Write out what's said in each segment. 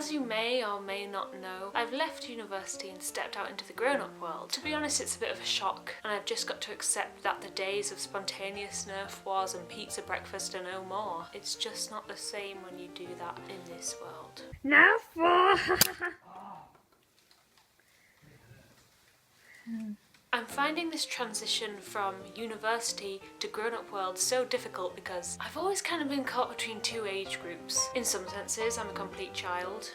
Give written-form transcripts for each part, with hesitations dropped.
As you may or may not know, I've left university and stepped out into the grown-up world. To be honest, it's a bit of a shock, and I've just got to accept that the days of spontaneous Nerf wars and pizza breakfast are no more. It's just not the same when you do that in this world. Nerf war! I'm finding this transition from university to grown-up world so difficult because I've always kind of been caught between two age groups. In some senses, I'm a complete child.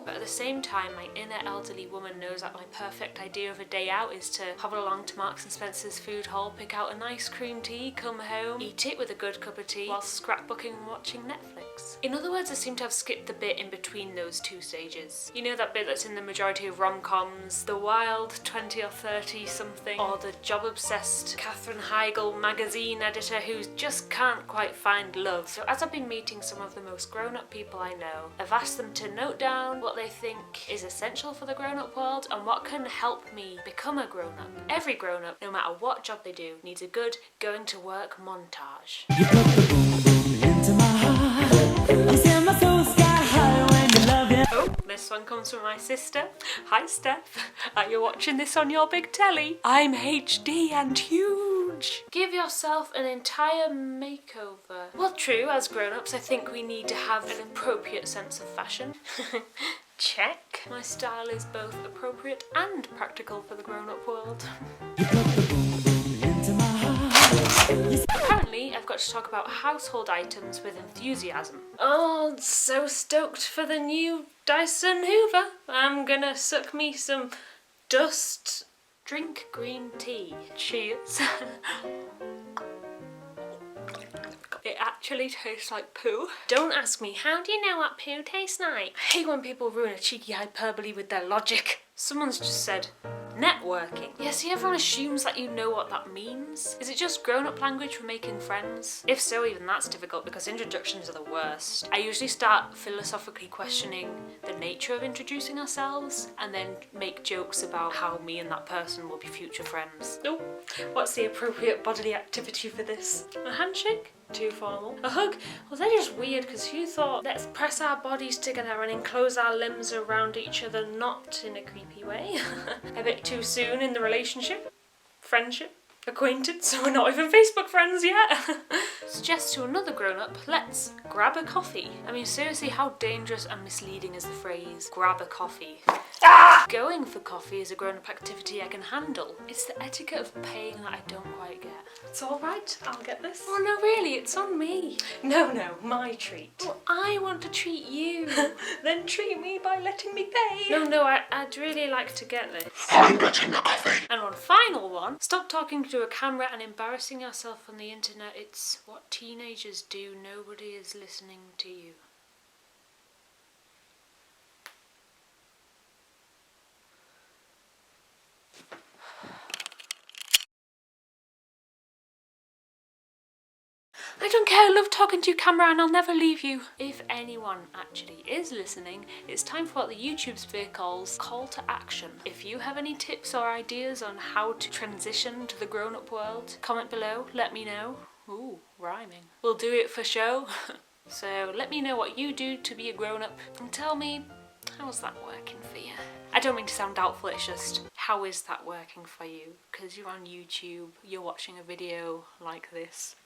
But at the same time, my inner elderly woman knows that my perfect idea of a day out is to hobble along to Marks and Spencer's food hall, pick out a nice cream tea, come home, eat it with a good cup of tea, whilst scrapbooking and watching Netflix. In other words, I seem to have skipped the bit in between those two stages. You know that bit that's in the majority of rom-coms, the wild 20 or 30 something, or the job-obsessed Katherine Heigl magazine editor who just can't quite find love. So as I've been meeting some of the most grown-up people I know, I've asked them to note down what they think is essential for the grown-up world and what can help me become a grown-up. Every grown-up, no matter what job they do, needs a good going to work montage. You put the boom boom into my heart. You send my soul sky high when you love it. Oh, this one comes from my sister. Hi Steph, are you watching this on your big telly? I'm HD and huge. Give yourself an entire makeover. Well, true, as grown-ups I think we need to have an appropriate sense of fashion. Check. My style is both appropriate and practical for the grown-up world. You put the boom boom into my heart. Apparently, I've got to talk about household items with enthusiasm. Oh, so stoked for the new Dyson Hoover. I'm gonna suck me some dust. Drink green tea. Cheers. It actually tastes like poo. Don't ask me, how do you know what poo tastes like? I hate when people ruin a cheeky hyperbole with their logic. Someone's just said, networking. Yeah, see, everyone assumes that you know what that means. Is it just grown-up language for making friends? If so, even that's difficult because introductions are the worst. I usually start philosophically questioning the nature of introducing ourselves and then make jokes about how me and that person will be future friends. Oh, what's the appropriate bodily activity for this? A handshake? Too formal. A hug? Well, they're just weird because who thought let's press our bodies together and enclose our limbs around each other, not in a creepy way. A bit too soon in the relationship, friendship, acquaintance, so we're not even Facebook friends yet. Suggest to another grown-up, let's grab a coffee. I mean, seriously, how dangerous and misleading is the phrase grab a coffee? Ah! Going for coffee is a grown-up activity I can handle. It's the etiquette of paying that I don't quite get. It's alright, I'll get this. Oh no, really, it's on me. No, my treat. Well, I want to treat you. Then treat me by letting me pay. No, I'd really like to get this. I'm getting the coffee. And one final one, stop talking to a camera and embarrassing yourself on the internet. It's what teenagers do. Nobody is listening to you. I don't care, I love talking to you, camera, and I'll never leave you. If anyone actually is listening, it's time for what the YouTube sphere calls call to action. If you have any tips or ideas on how to transition to the grown-up world, comment below, let me know. Ooh, rhyming. We'll do it for show. So let me know what you do to be a grown-up and tell me, how's that working for you? I don't mean to sound doubtful, it's just, how is that working for you? Because you're on YouTube, you're watching a video like this.